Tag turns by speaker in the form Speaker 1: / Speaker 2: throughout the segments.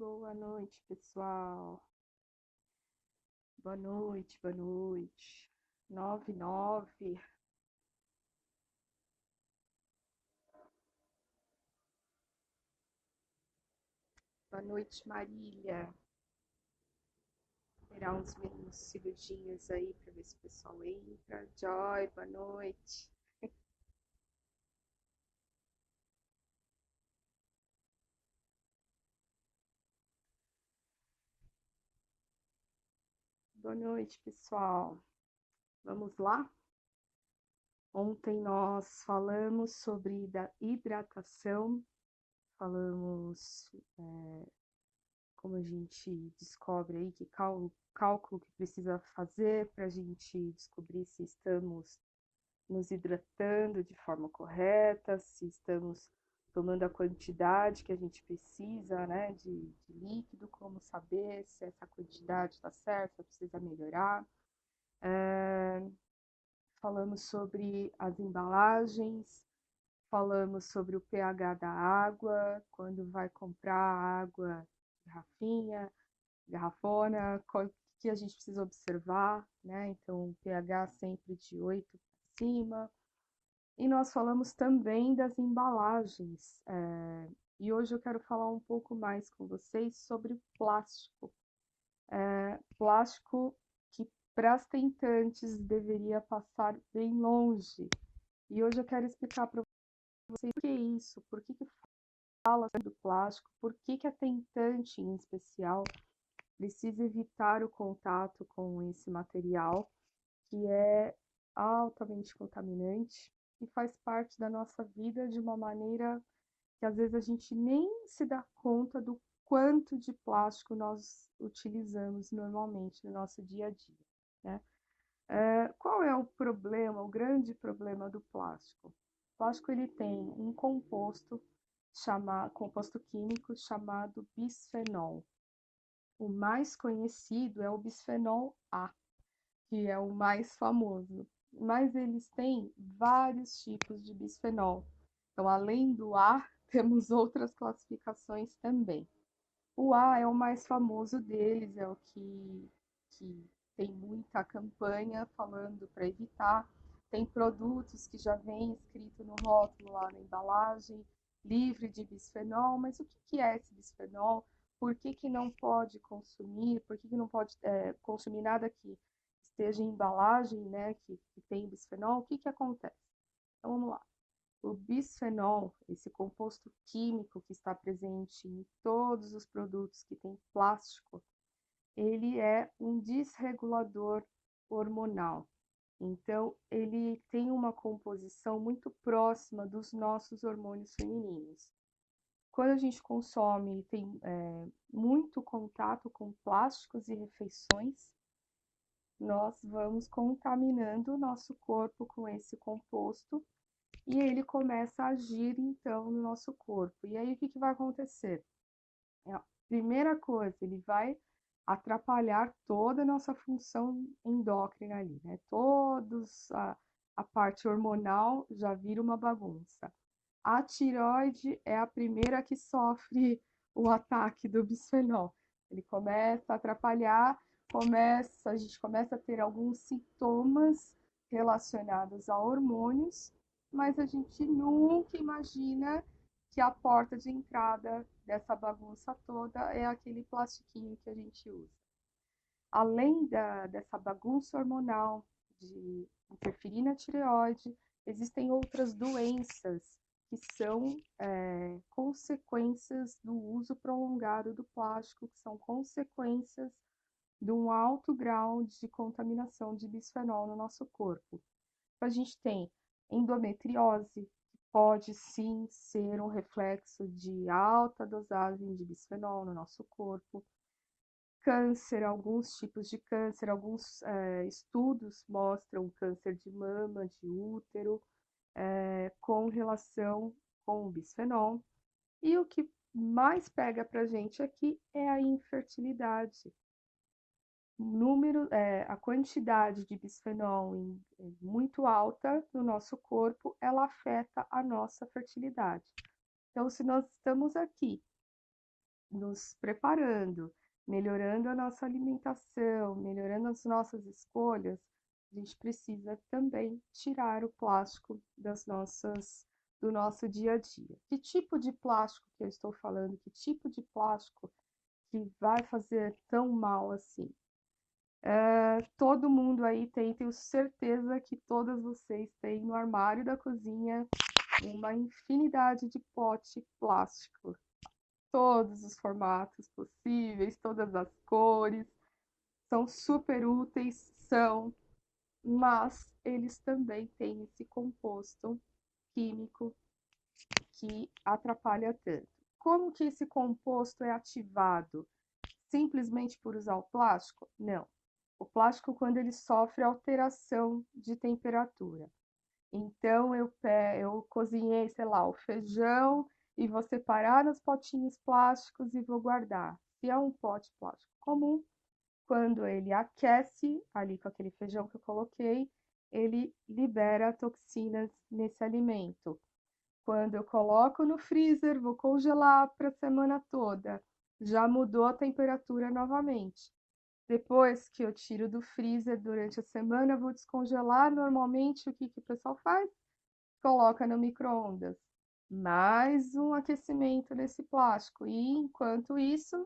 Speaker 1: Boa noite, pessoal. Boa noite, boa noite. 99. Boa noite, Marília. Esperar uns segundinhos aí para ver se o pessoal entra. Joy, boa noite. Boa noite, pessoal. Vamos lá? Ontem nós falamos sobre hidratação, falamos como a gente descobre aí que cálculo que precisa fazer para a gente descobrir se estamos nos hidratando de forma correta, se estamos tomando a quantidade que a gente precisa, né, de líquido, como saber se essa quantidade está certa, precisa melhorar. Falamos sobre as embalagens, falamos sobre o pH da água, quando vai comprar água, garrafinha, garrafona, o que a gente precisa observar, né? Então, o pH sempre de 8 para cima. E nós falamos também das embalagens. E hoje eu quero falar um pouco mais com vocês sobre o plástico. Plástico que para as tentantes deveria passar bem longe. E hoje eu quero explicar para vocês o que é isso, por que fala do plástico, por que a tentante em especial precisa evitar o contato com esse material que é altamente contaminante e faz parte da nossa vida de uma maneira que às vezes a gente nem se dá conta do quanto de plástico nós utilizamos normalmente no nosso dia a dia, né? Qual é o problema, o grande problema do plástico? O plástico ele tem um composto químico chamado bisfenol. O mais conhecido é o bisfenol A, que é o mais famoso. Mas eles têm vários tipos de bisfenol. Então, além do A, temos outras classificações também. O A é o mais famoso deles, é o que tem muita campanha falando para evitar. Tem produtos que já vem escrito no rótulo lá na embalagem, livre de bisfenol, mas o que é esse bisfenol? Por que não pode consumir? Por que não pode consumir nada que esteja em embalagem, né, que tem bisfenol? O que acontece? Então vamos lá. O bisfenol, esse composto químico que está presente em todos os produtos que têm plástico, ele é um desregulador hormonal. Então, ele tem uma composição muito próxima dos nossos hormônios femininos. Quando a gente consome e tem muito contato com plásticos e refeições, nós vamos contaminando o nosso corpo com esse composto e ele começa a agir então no nosso corpo. E aí o que vai acontecer? A primeira coisa, ele vai atrapalhar toda a nossa função endócrina ali, né? A parte hormonal já vira uma bagunça. A tireoide é a primeira que sofre o ataque do bisfenol. Ele começa a atrapalhar, a gente começa a ter alguns sintomas relacionados a hormônios, mas a gente nunca imagina que a porta de entrada dessa bagunça toda é aquele plastiquinho que a gente usa. Além dessa bagunça hormonal, de interferir na tireoide, existem outras doenças que são consequências do uso prolongado do plástico, que são consequências de um alto grau de contaminação de bisfenol no nosso corpo. Então, a gente tem endometriose, que pode sim ser um reflexo de alta dosagem de bisfenol no nosso corpo. Câncer, alguns tipos de câncer, alguns estudos mostram câncer de mama, de útero, com relação com o bisfenol. E o que mais pega para a gente aqui é a infertilidade. A quantidade de bisfenol muito alta no nosso corpo, ela afeta a nossa fertilidade. Então, se nós estamos aqui nos preparando, melhorando a nossa alimentação, melhorando as nossas escolhas, a gente precisa também tirar o plástico do nosso dia a dia. Que tipo de plástico que eu estou falando? Que tipo de plástico que vai fazer tão mal assim? Todo mundo aí tem, tenho certeza que todas vocês têm no armário da cozinha uma infinidade de pote plástico, todos os formatos possíveis, todas as cores, são super úteis, são, mas eles também têm esse composto químico que atrapalha tanto. Como que esse composto é ativado? Simplesmente por usar o plástico? Não. O plástico, quando ele sofre alteração de temperatura. Então, eu cozinhei, sei lá, o feijão e vou separar nos potinhos plásticos e vou guardar. Se é um pote plástico comum, quando ele aquece, ali com aquele feijão que eu coloquei, ele libera toxinas nesse alimento. Quando eu coloco no freezer, vou congelar para a semana toda, já mudou a temperatura novamente. Depois que eu tiro do freezer durante a semana, eu vou descongelar. Normalmente, o que o pessoal faz? Coloca no micro-ondas. Mais um aquecimento nesse plástico. E enquanto isso,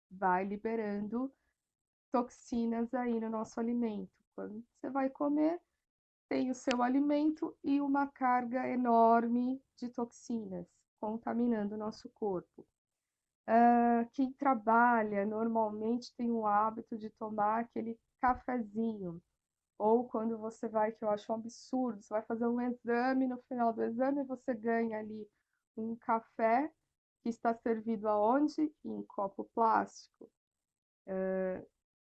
Speaker 1: vai liberando toxinas aí no nosso alimento. Quando você vai comer, tem o seu alimento e uma carga enorme de toxinas contaminando o nosso corpo. Quem trabalha normalmente tem o hábito de tomar aquele cafezinho, ou quando você vai, que eu acho um absurdo, você vai fazer um exame, no final do exame você ganha ali um café que está servido aonde? Em copo plástico.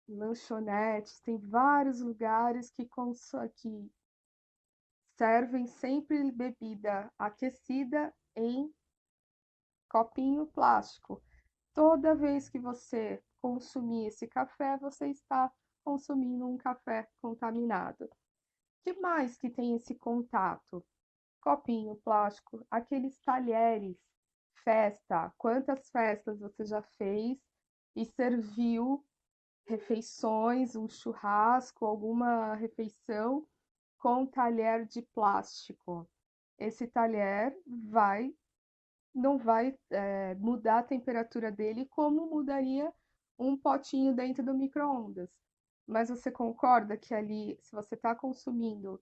Speaker 1: Lanchonetes, tem vários lugares que servem sempre bebida aquecida em copinho plástico. Toda vez que você consumir esse café, você está consumindo um café contaminado. O que mais que tem esse contato? Copinho plástico, aqueles talheres, festa. Quantas festas você já fez e serviu refeições, um churrasco, alguma refeição com talher de plástico? Esse talher não vai mudar a temperatura dele como mudaria um potinho dentro do micro-ondas. Mas você concorda que ali, se você está consumindo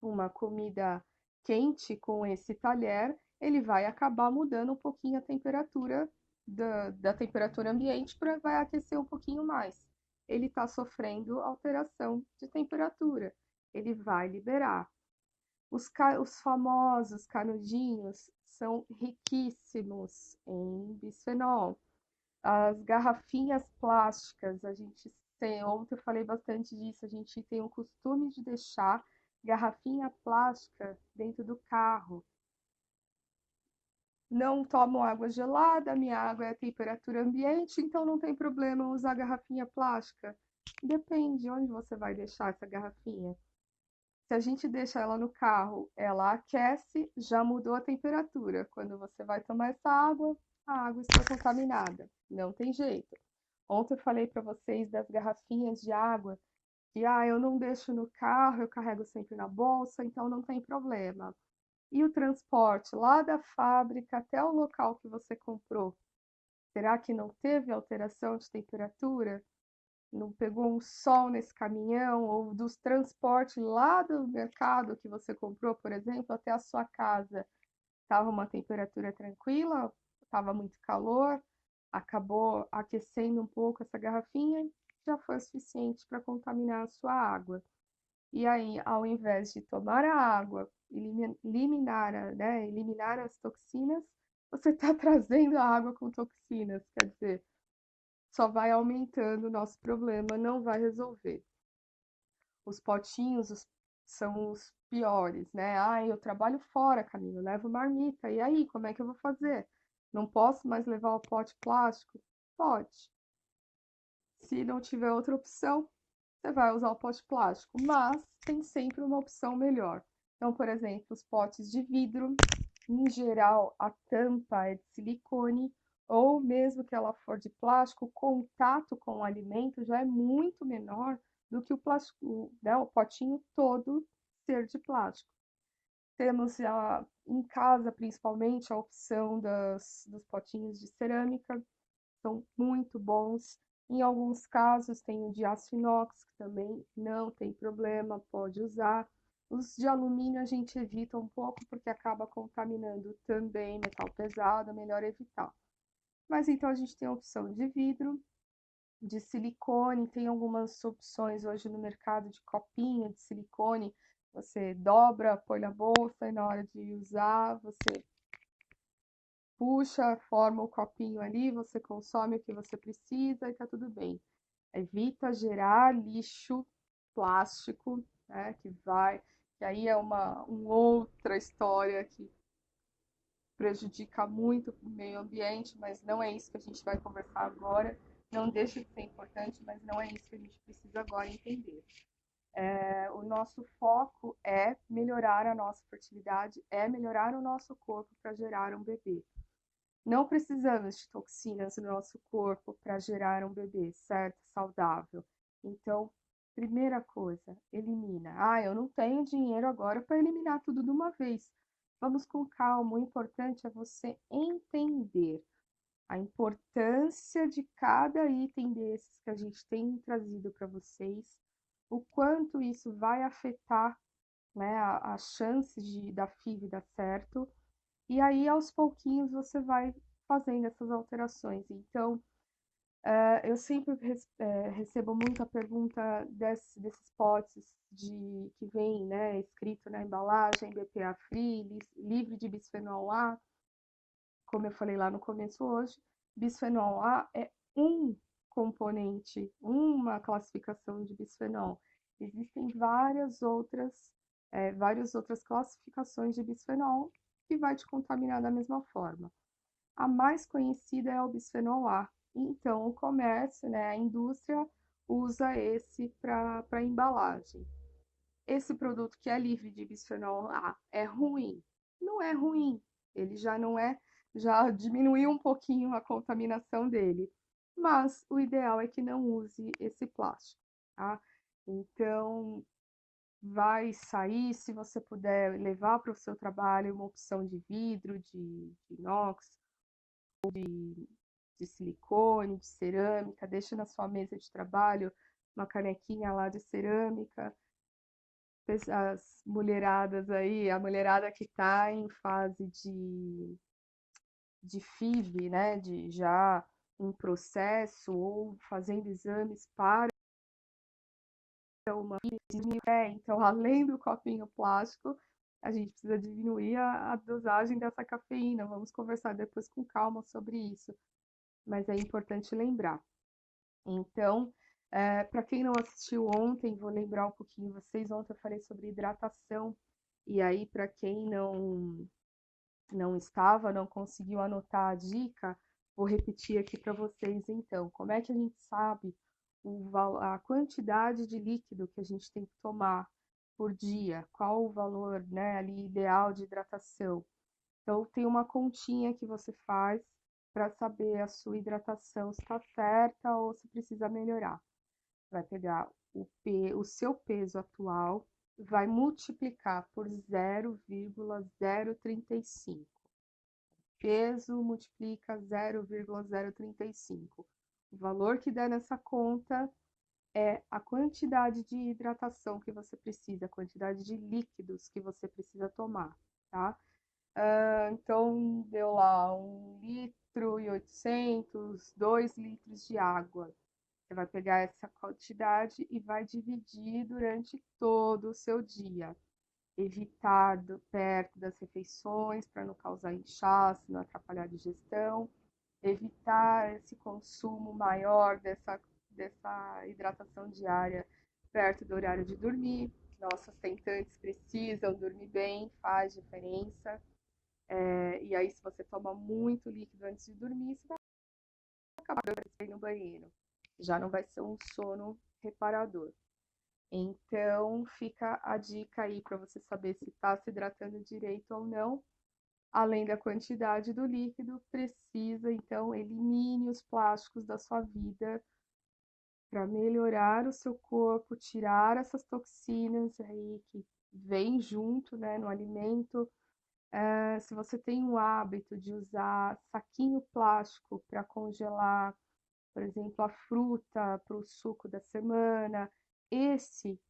Speaker 1: uma comida quente com esse talher, ele vai acabar mudando um pouquinho a temperatura da temperatura ambiente para vai aquecer um pouquinho mais. Ele está sofrendo alteração de temperatura. Ele vai liberar. Os famosos canudinhos são riquíssimos em bisfenol. As garrafinhas plásticas, a gente tem, ontem eu falei bastante disso, a gente tem o costume de deixar garrafinha plástica dentro do carro. Não tomo água gelada, minha água é a temperatura ambiente, então não tem problema usar garrafinha plástica. Depende onde você vai deixar essa garrafinha. Se a gente deixa ela no carro, ela aquece, já mudou a temperatura. Quando você vai tomar essa água, a água está contaminada. Não tem jeito. Ontem eu falei para vocês das garrafinhas de água, que eu não deixo no carro, eu carrego sempre na bolsa, então não tem problema. E o transporte lá da fábrica até o local que você comprou? Será que não teve alteração de temperatura? Não pegou um sol nesse caminhão, ou dos transportes lá do mercado que você comprou, por exemplo, até a sua casa, estava uma temperatura tranquila, estava muito calor, acabou aquecendo um pouco essa garrafinha, já foi o suficiente para contaminar a sua água. E aí, ao invés de tomar a água, eliminar as toxinas, você está trazendo a água com toxinas, quer dizer, só vai aumentando o nosso problema, não vai resolver. Os potinhos são os piores, né? Eu trabalho fora, Camila, eu levo marmita. E aí, como é que eu vou fazer? Não posso mais levar o pote plástico? Pode. Se não tiver outra opção, você vai usar o pote plástico, mas tem sempre uma opção melhor. Então, por exemplo, os potes de vidro, em geral, a tampa é de silicone ou mesmo que ela for de plástico, o contato com o alimento já é muito menor do que o plástico, né, o potinho todo ser de plástico. Temos em casa, principalmente, a opção dos potinhos de cerâmica, são muito bons. Em alguns casos tem o de aço inox, que também não tem problema, pode usar. Os de alumínio a gente evita um pouco porque acaba contaminando também metal pesado, é melhor evitar. Mas então a gente tem a opção de vidro, de silicone, tem algumas opções hoje no mercado de copinho de silicone. Você dobra, põe na bolsa e na hora de usar, você puxa, forma o copinho ali, você consome o que você precisa e tá tudo bem. Evita gerar lixo plástico, né, que aí é uma outra história que prejudica muito o meio ambiente, mas não é isso que a gente vai conversar agora. Não deixa de ser importante, mas não é isso que a gente precisa agora entender. O nosso foco é melhorar a nossa fertilidade, é melhorar o nosso corpo para gerar um bebê. Não precisamos de toxinas no nosso corpo para gerar um bebê, certo? Saudável. Então, primeira coisa, elimina. Ah, eu não tenho dinheiro agora para eliminar tudo de uma vez. Vamos com calma. O importante é você entender a importância de cada item desses que a gente tem trazido para vocês, o quanto isso vai afetar, né, a chance da FIV dar certo, e aí aos pouquinhos você vai fazendo essas alterações. Então, eu sempre recebo muita pergunta desses potes que vem, né, escrito na embalagem, BPA free, livre de bisfenol A, como eu falei lá no começo hoje. Bisfenol A é um componente, uma classificação de bisfenol. Existem várias outras classificações de bisfenol que vai te contaminar da mesma forma. A mais conhecida é o bisfenol A. Então, o comércio, né, a indústria usa esse para embalagem. Esse produto que é livre de bisfenol A é ruim? Não é ruim. Ele já não é, já diminuiu um pouquinho a contaminação dele. Mas o ideal é que não use esse plástico, tá? Então, vai sair, se você puder levar para o seu trabalho uma opção de vidro, de inox, de silicone, de cerâmica, deixa na sua mesa de trabalho uma canequinha lá de cerâmica. As mulheradas aí, a mulherada que está em fase de FIV, né, de já em processo ou fazendo exames para uma FIV, então além do copinho plástico, a gente precisa diminuir a dosagem dessa cafeína. Vamos conversar depois com calma sobre isso, mas é importante lembrar. Então, para quem não assistiu ontem, vou lembrar um pouquinho vocês. Ontem eu falei sobre hidratação, e aí, para quem não estava, não conseguiu anotar a dica, vou repetir aqui para vocês então. Como é que a gente sabe a quantidade de líquido que a gente tem que tomar por dia? Qual o valor, né, ali ideal de hidratação? Então, tem uma continha que você faz para saber a sua hidratação se está certa ou se precisa melhorar. Vai pegar o seu peso atual, vai multiplicar por 0,035. Peso multiplica 0,035. O valor que der nessa conta é a quantidade de hidratação que você precisa, a quantidade de líquidos que você precisa tomar, tá? Então, deu lá 1,8 litro, 2 litros de água. Você vai pegar essa quantidade e vai dividir durante todo o seu dia. Evitar perto das refeições para não causar inchaço, não atrapalhar a digestão. Evitar esse consumo maior dessa hidratação diária perto do horário de dormir. Nossas tentantes precisam dormir bem, faz diferença. E aí, se você toma muito líquido antes de dormir, você vai acabar no banheiro. Já não vai ser um sono reparador. Então, fica a dica aí para você saber se está se hidratando direito ou não. além da quantidade do líquido, precisa, então, elimine os plásticos da sua vida para melhorar o seu corpo, tirar essas toxinas aí que vêm junto, né, no alimento. Se você tem o hábito de usar saquinho plástico para congelar, por exemplo, a fruta para o suco da semana,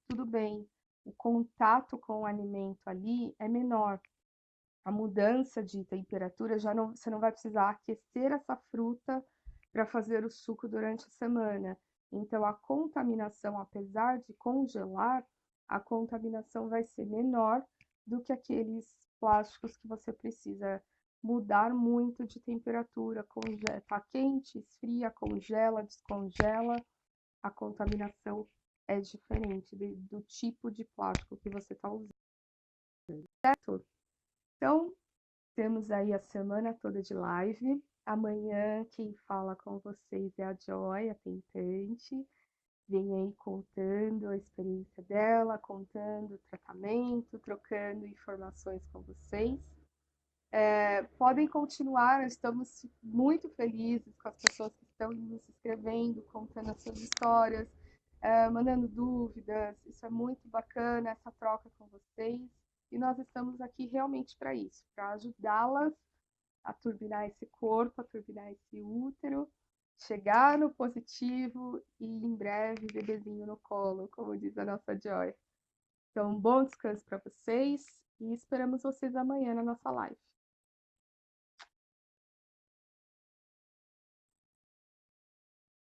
Speaker 1: tudo bem, o contato com o alimento ali é menor. A mudança de temperatura você não vai precisar aquecer essa fruta para fazer o suco durante a semana. Então, a contaminação, apesar de congelar, a contaminação vai ser menor do que aqueles plásticos que você precisa mudar muito de temperatura. Tá quente, esfria, congela, descongela. A contaminação é diferente do tipo de plástico que você está usando, certo? Então, temos aí a semana toda de live. Amanhã quem fala com vocês é a Joy, a tentante. Vem aí contando a experiência dela, contando o tratamento, trocando informações com vocês. Podem continuar, estamos muito felizes com as pessoas que estão nos escrevendo, contando as suas histórias, mandando dúvidas. Isso é muito bacana, essa troca com vocês. E nós estamos aqui realmente para isso, para ajudá-las a turbinar esse corpo, a turbinar esse útero, chegar no positivo e em breve bebezinho no colo, como diz a nossa Joy. Então, bom descanso para vocês e esperamos vocês amanhã na nossa live.